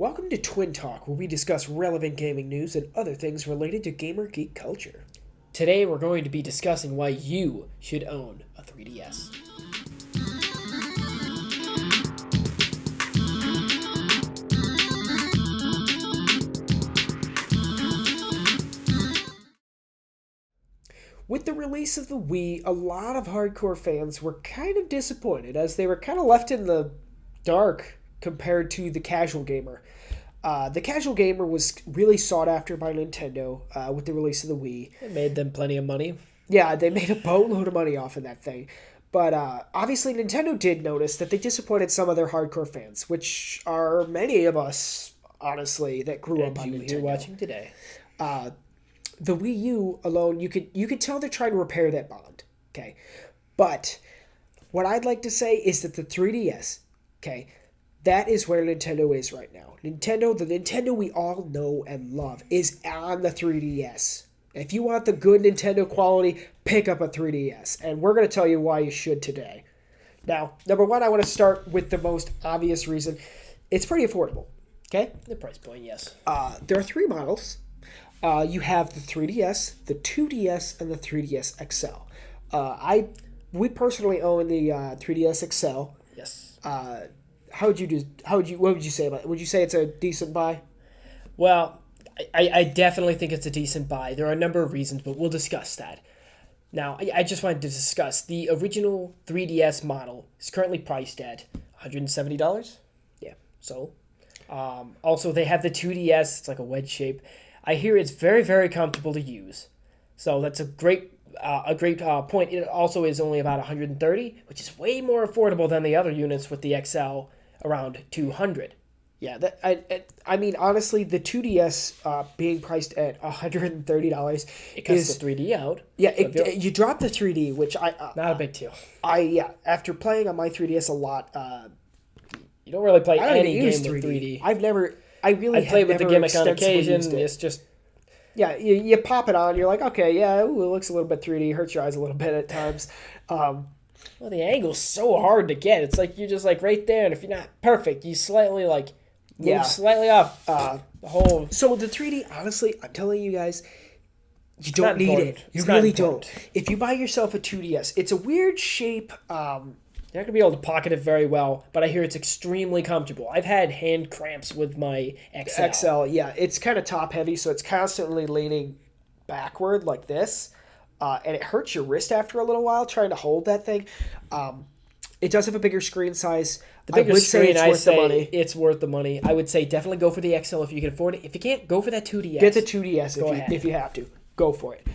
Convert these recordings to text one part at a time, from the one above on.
Welcome to TwinTalk, where we discuss relevant gaming news and other things related to gamer geek culture. Today we're going to be discussing why you should own a 3DS. With the release of the Wii, a lot of hardcore fans were kind of disappointed as they were kind of left in the dark compared to the casual gamer. The casual gamer was really sought after by Nintendo with the release of the Wii. It made them plenty of money. Yeah, they made a boatload of money off of that thing. But obviously Nintendo did notice that they disappointed some of their hardcore fans, which are many of us, honestly, that grew up on you Nintendo. here watching today. The Wii U alone, you could tell they're trying to repair that bond, okay? But what I'd like to say is that the 3DS, okay, that is where Nintendo is right now. The Nintendo we all know and love, is on the 3DS. If you want the good Nintendo quality, pick up a 3DS. And we're going to tell you why you should today. Now, number one, I want to start with the most obvious reason. It's pretty affordable, okay? The price point, yes. There are three models. You have the 3DS, the 2DS, and the 3DS XL. We personally own the 3DS XL. Yes. What would you say about it? Would you say it's a decent buy? Well, I definitely think it's a decent buy. There are a number of reasons, but we'll discuss that. Now, I just wanted to discuss the original 3DS model is currently priced at $170. Yeah. So, also they have the 2DS. It's like a wedge shape. I hear it's very, very comfortable to use. So that's a great point. It also is only about $130, which is way more affordable than the other units with the XL around $200. Yeah, I mean, honestly, the 2DS being priced at $130 It cuts the 3D out. Yeah, you drop the 3D, which not a big deal. After playing on my 3DS a lot, you don't really play I don't any even game use 3D. with 3D. I play with the gimmick on occasion. It's just yeah, you pop it on. You're like, okay, yeah, it looks a little bit 3D, hurts your eyes a little bit at times. well, the angle's so hard to get. It's like you're just like right there, and if you're not perfect, you slightly move slightly off the whole. So the 3D, honestly, I'm telling you guys, you don't need it. You really don't. If you buy yourself a 2DS, it's a weird shape. You're not going to be able to pocket it very well, but I hear it's extremely comfortable. I've had hand cramps with my XL. XL, yeah. It's kind of top heavy, so it's constantly leaning backward like this. And it hurts your wrist after a little while trying to hold that thing. It does have a bigger screen size. The bigger screen, it's worth the money. I would say definitely go for the XL if you can afford it. If you can't, go for that 2DS. Get the 2DS if you have to. Go for it.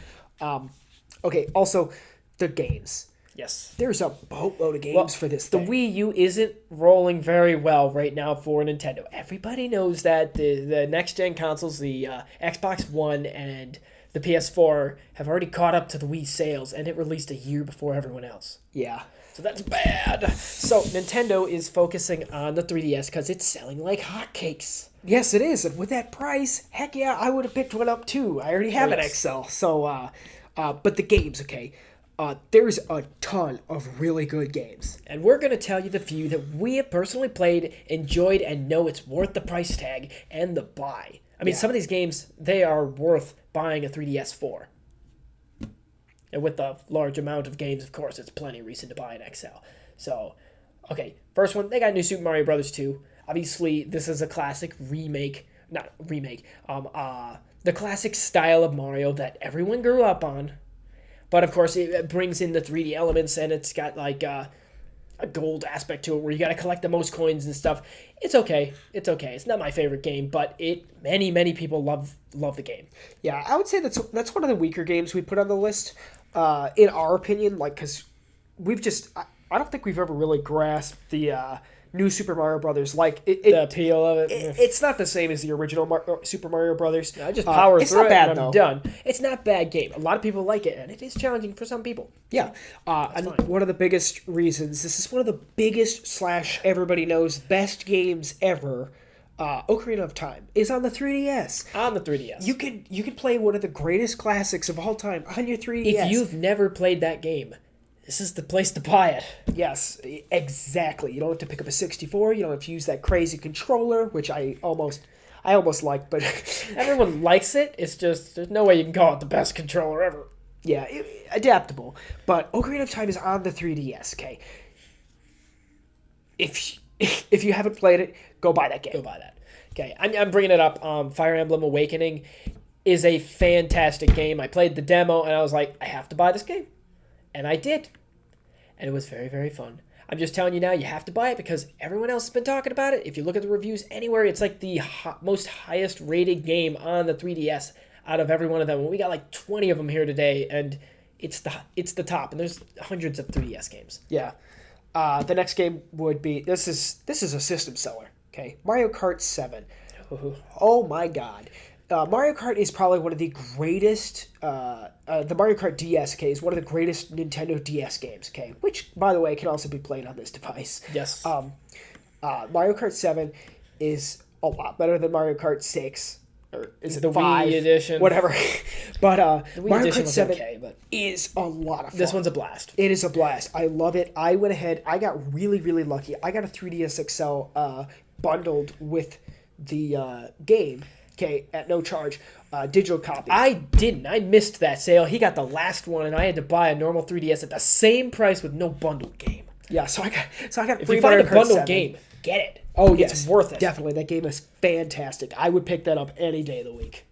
Okay, also, the games. Yes. There's a boatload of games for this thing. The Wii U isn't rolling very well right now for Nintendo. Everybody knows that the next-gen consoles, the Xbox One and the PS4, have already caught up to the Wii sales, and it released a year before everyone else. Yeah. So that's bad. So Nintendo is focusing on the 3DS because it's selling like hotcakes. Yes, it is. And with that price, heck yeah, I would have picked one up too. I already have an XL. So, but the games, okay. There's a ton of really good games. And we're going to tell you the few that we have personally played, enjoyed, and know it's worth the price tag and the buy. I mean, some of these games, they are worth buying a 3DS for. And with the large amount of games, of course, it's plenty of reason to buy an XL. So, okay, first one, they got New Super Mario Bros. 2. Obviously, this is a classic the classic style of Mario that everyone grew up on. But, of course, it brings in the 3D elements, and it's got, like, a gold aspect to it where you got to collect the most coins and stuff. It's okay. It's not my favorite game, but many, many people love the game. Yeah, I would say that's one of the weaker games we put on the list, in our opinion, like, because I don't think we've ever really grasped the New Super Mario Brothers. Like the appeal of it. It's not the same as the original Super Mario Brothers. I just power it's through not bad, and I'm done. It's not a bad game. A lot of people like it, and it is challenging for some people. Yeah, and one of the biggest reasons, this is one of the biggest / everybody knows best games ever. Ocarina of Time is on the 3DS. On the 3DS, you could play one of the greatest classics of all time on your 3DS. If you've never played that game, This is the place to buy it. Yes, exactly. You don't have to pick up a 64. You don't have to use that crazy controller, which I almost like, but Everyone likes it. It's just there's no way you can call it the best controller ever. yeah, adaptable. But Ocarina of Time is on the 3DS. Okay, if you haven't played it, go buy that game. Go buy that. Okay, I'm bringing it up. Fire Emblem Awakening is a fantastic game. I played the demo and I was like, I have to buy this game. And I did. And it was very, very fun. I'm just telling you now, you have to buy it because everyone else has been talking about it. If you look at the reviews anywhere, it's like the most highest rated game on the 3DS out of every one of them. And we got like 20 of them here today, and it's the top. And there's hundreds of 3DS games. Yeah. The next game would be this is a system seller. Okay, Mario Kart 7. Oh my God. Mario Kart is probably one of the greatest. The Mario Kart DS, okay, is one of the greatest Nintendo DS games, okay, which, by the way, can also be played on this device. Yes. Mario Kart 7 is a lot better than Mario Kart 6, or is it The 5? Wii edition. Whatever. But The Wii Mario edition Kart was 7 okay, but is a lot of fun. this one's a blast. It is a blast. I love it. I went ahead. I got really, really lucky. I got a 3DS XL bundled with the game, okay, at no charge, digital copy. I didn't. I missed that sale. He got the last one, and I had to buy a normal 3DS at the same price with no bundled game. Yeah, so I got If free you find Mario a Kart bundled 7. game, get it. Oh It's yes, worth it. Definitely, that game is fantastic. I would pick that up any day of the week.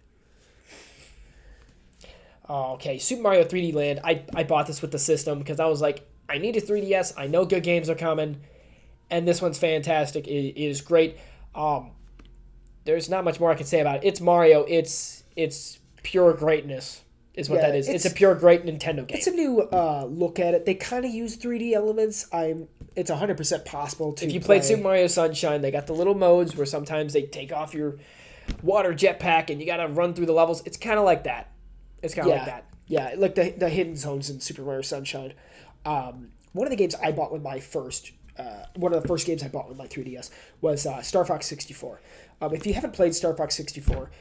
Okay, Super Mario 3D Land. I bought this with the system because I was like, I need a 3DS. I know good games are coming, and this one's fantastic. It is great. There's not much more I can say about it. It's Mario. It's pure greatness is what Yeah, that is. It's a pure great Nintendo game. It's a new look at it. They kind of use 3D elements. It's 100% possible to. If you played play. Super Mario Sunshine, they got the little modes where sometimes they take off your water jetpack and you got to run through the levels. It's kind of like that. It's kind of like that. Yeah, like the hidden zones in Super Mario Sunshine. One of the games I bought with my first, one of the first games I bought with my 3DS was Star Fox 64. If you haven't played Star Fox 64,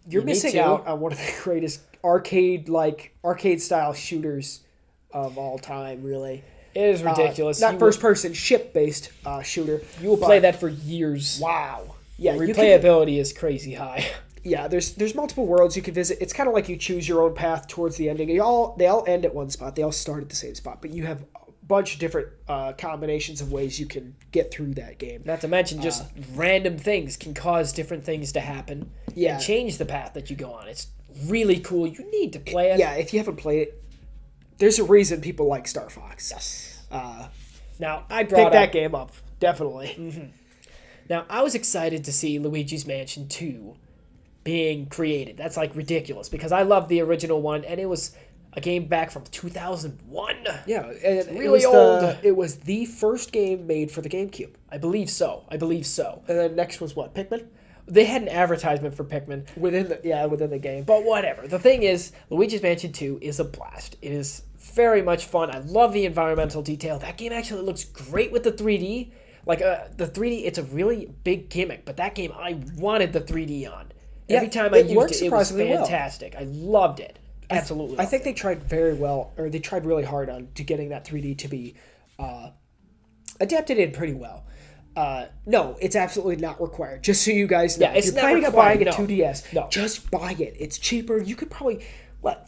you're need missing to. out on one of the greatest arcade style shooters of all time. Really, It is ridiculous. not You first person ship based shooter. You will play that for years. Wow. Yeah, The you can, replayability is crazy high. yeah. There's multiple worlds you can visit. It's kind of like you choose your own path towards the ending. They all end at one spot. They all start at the same spot, but you have a bunch of different combinations of ways you can get through that game. Not to mention, just random things can cause different things to happen Yeah. and change the path that you go on. It's really cool. You need to play it. Yeah, if you haven't played it, there's a reason people like Star Fox. Yes. Uh, Now, I pick brought that up... game up, definitely. Now, I was excited to see Luigi's Mansion 2 being created. That's, like, ridiculous because I love the original one, and it was a game back from 2001. Yeah, and really old. It was the first game made for the GameCube. I believe so. And then next was what, Pikmin? They had an advertisement for Pikmin. Within the game. But whatever. The thing is, Luigi's Mansion 2 is a blast. It is very much fun. I love the environmental detail. That game actually looks great with the 3D. Like, the 3D, it's a really big gimmick, but that game, I wanted the 3D on. Every time I it used worked it, it was surprisingly well. fantastic. I loved it. Absolutely. I think they tried very well, or they tried really hard on to getting that 3D to be adapted in pretty well. No, it's absolutely not required. Just so you guys know, Yeah, it's if you're not planning on required, buying a no. 2DS, No. just buy it. It's cheaper. You could probably,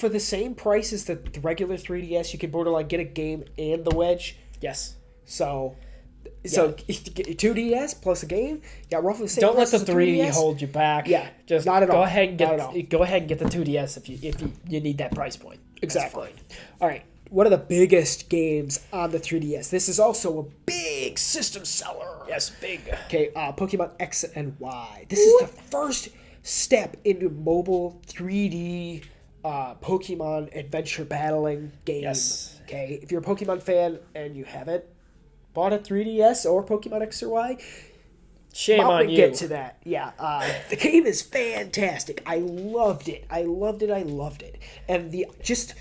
for the same price as the regular 3DS, you could borderline get a game and the Wedge. Yes. So 2DS plus a game, yeah, roughly the same. Don't let price the as 3D 3DS. hold you back. Yeah, just not at go all. ahead and Not at all. go ahead and get the 2DS if you need that price point. That's Exactly. fine. All right. One of the biggest games on the 3DS. This is also a big system seller. Yes, big. Okay, Pokemon X and Y. This is the first step into mobile 3D Pokemon adventure battling game. Yes. Okay, if you're a Pokemon fan and you haven't bought a 3DS or Pokemon X or Y, Shame I'm on gonna you. get to that. Yeah, the game is fantastic. I loved it. I loved it. And just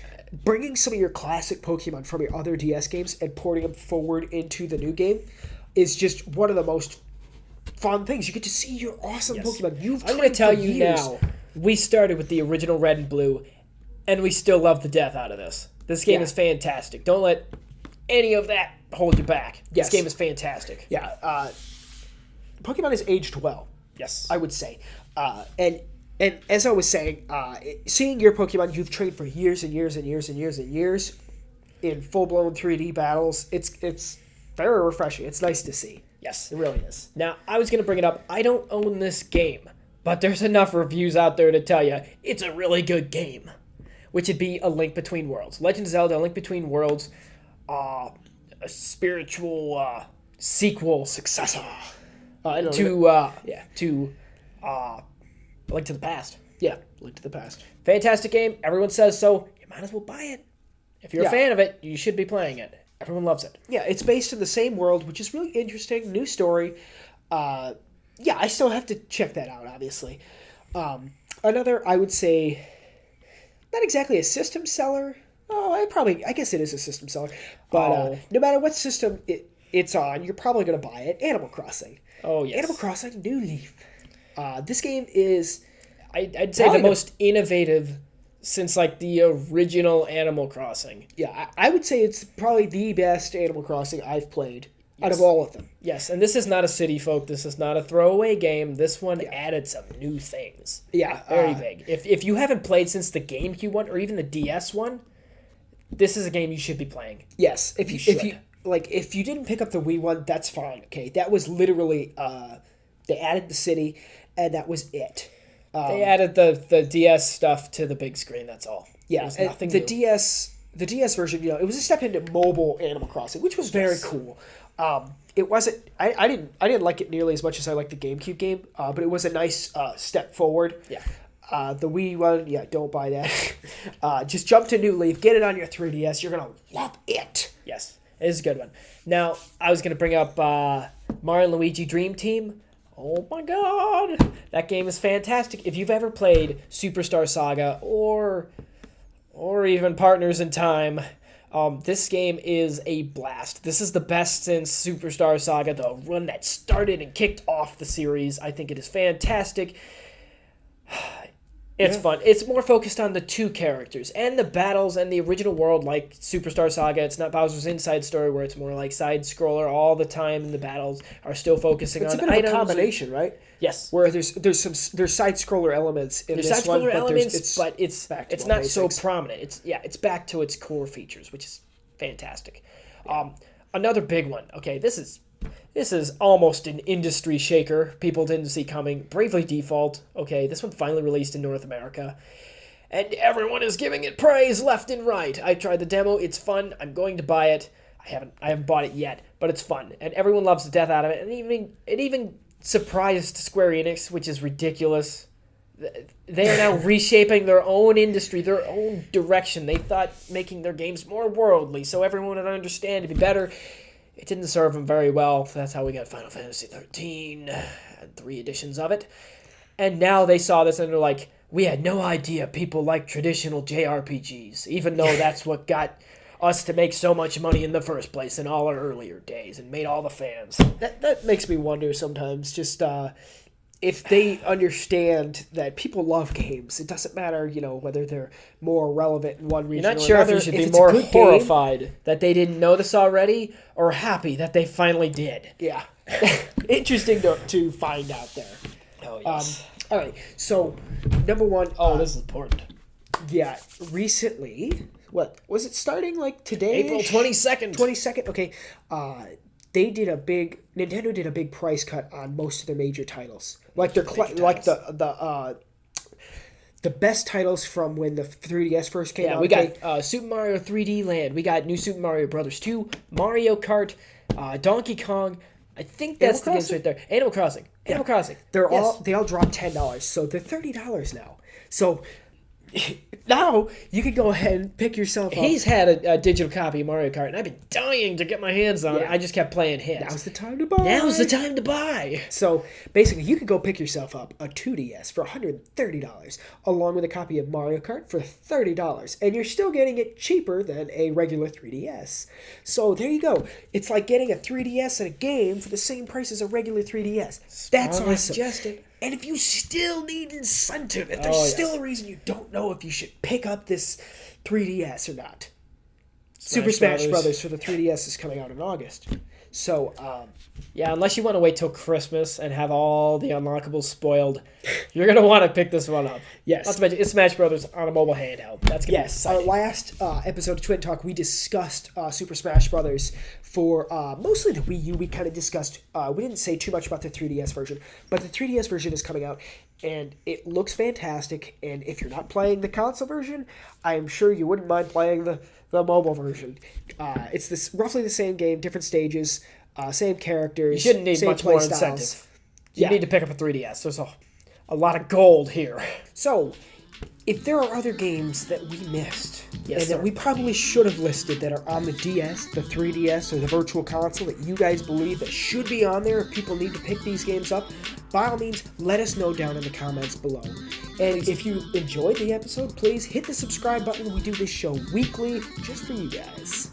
bringing some of your classic Pokemon from your other DS games and porting them forward into the new game is just one of the most fun things. You get to see your awesome Pokemon. I'm going to tell you now, we started with the original Red and Blue, and we still love the death out of this. This game Yeah. is fantastic. Don't let any of that hold you back. Yes. This game is fantastic. Yeah, Pokemon has aged well, Yes. I would say. And as I was saying, seeing your Pokemon you've trained for years and years and years and years and years in full blown 3D battles, it's very refreshing. It's nice to see. Yes. It really is. Now, I was going to bring it up. I don't own this game, but there's enough reviews out there to tell you it's a really good game, which would be A Link Between Worlds. Legend of Zelda: A Link Between Worlds, a spiritual sequel successor I don't know. to A Link to the Past. Yeah, Link to the Past. Fantastic game. Everyone says so. You might as well buy it. If you're Yeah. a fan of it, you should be playing it. Everyone loves it. Yeah, it's based in the same world, which is really interesting. New story. Yeah, I still have to check that out, obviously. Another, I would say, not exactly a system seller. Oh, I guess it is a system seller. But no matter what system it's on, you're probably going to buy it. Animal Crossing. Oh, yes. Animal Crossing New Leaf. This game is... I'd say Probably the most innovative since like the original Animal Crossing. Yeah, I would say it's probably the best Animal Crossing I've played out of Yes. all of them. Yes, and this is not a city folk. This is not a throwaway game. This one added some new things. Yeah. Very big. If you haven't played since the GameCube one or even the DS one, this is a game you should be playing. Yes, if you should. if you didn't pick up the Wii one, that's fine. Okay, that was literally they added the city, and that was it. They added the DS stuff to the big screen. That's all. Yeah, There's and nothing the new. DS version, it was a step into mobile Animal Crossing, which was very cool. It wasn't. I didn't like it nearly as much as I liked the GameCube game, but it was a nice step forward. Yeah. The Wii one, don't buy that. Just jump to New Leaf, get it on your 3DS. You're gonna love it. Yes, it is a good one. Now, I was going to bring up Mario and Luigi Dream Team. Oh my god! That game is fantastic. If you've ever played Superstar Saga or even Partners in Time, this game is a blast. This is the best since Superstar Saga, the one that started and kicked off the series. I think it is fantastic. It's fun. It's more focused on the two characters and the battles and the original world, like Superstar Saga. It's not Bowser's Inside Story, where it's more like side scroller all the time, and the battles are still focusing It's on a bit of items. a combination, right? Yes, Where there's side scroller elements in there's this side one, scroller but elements, but it's back to it's more not so basics. prominent. It's back to its core features, which is fantastic. Another big one. Okay, this is almost an industry shaker. People didn't see coming. Bravely Default. Okay, this one finally released in North America, and everyone is giving it praise left and right. I tried the demo. It's fun. I'm going to buy it. I haven't bought it yet, but it's fun, and everyone loves the death out of it. And it even surprised Square Enix, which is ridiculous. They are now reshaping their own industry, their own direction. They thought making their games more worldly, so everyone would understand it'd be better. It didn't serve them very well. That's how we got Final Fantasy 13 and 3 editions of it. And now they saw this and they're like, we had no idea people like traditional JRPGs, even though that's what got us to make so much money in the first place in all our earlier days and made all the fans. That makes me wonder sometimes, just if they understand that people love games. It doesn't matter, whether they're more relevant in one region You're not or sure if another. you should be it's a more good game- horrified that they didn't know this already or happy that they finally did. Yeah. Interesting to find out there. Oh, All right, so number one. this is important. Yeah, recently, what was it starting like today? April 22nd. 22nd. Okay, Nintendo did a big price cut on most of their major titles, like their the best titles from when the 3DS first came out. Yeah, we got Super Mario 3D Land. We got New Super Mario Brothers 2, Mario Kart, Donkey Kong. I think that's the games right there. Animal Crossing. Animal Crossing. they all dropped $10, so they're $30 now. So now you can go ahead and pick yourself up. He's had a digital copy of Mario Kart, and I've been dying to get my hands on it. Yeah. I just kept playing his. Now's the time to buy. Now's the time to buy. So basically, you could go pick yourself up a 2DS for $130, along with a copy of Mario Kart for $30, and you're still getting it cheaper than a regular 3DS. So there you go. It's like getting a 3DS and a game for the same price as a regular 3DS. That's Strongly awesome. suggested. And if you still need incentive, if there's still a reason you don't know if you should pick up this 3DS or not, Super Smash Brothers for the 3DS is coming out in August. So, yeah, unless you want to wait till Christmas and have all the unlockables spoiled, you're going to want to pick this one up. Yes. Not to mention, it's Smash Brothers on a mobile handheld. That's going to be yes, our exciting. last episode of Twin Talk, we discussed Super Smash Brothers for mostly the Wii U. We kind of discussed, we didn't say too much about the 3DS version, but the 3DS version is coming out, and it looks fantastic. And if you're not playing the console version, I am sure you wouldn't mind playing the mobile version. It's this roughly the same game, different stages, same characters. You shouldn't need same much more play styles. incentive. You Yeah. need to pick up a 3DS. There's a lot of gold here. So, if there are other games that we missed Yes, and sir. that we probably should have listed that are on the DS, the 3DS, or the Virtual Console that you guys believe that should be on there if people need to pick these games up, by all means, let us know down in the comments below. And if you enjoyed the episode, please hit the subscribe button. We do this show weekly just for you guys.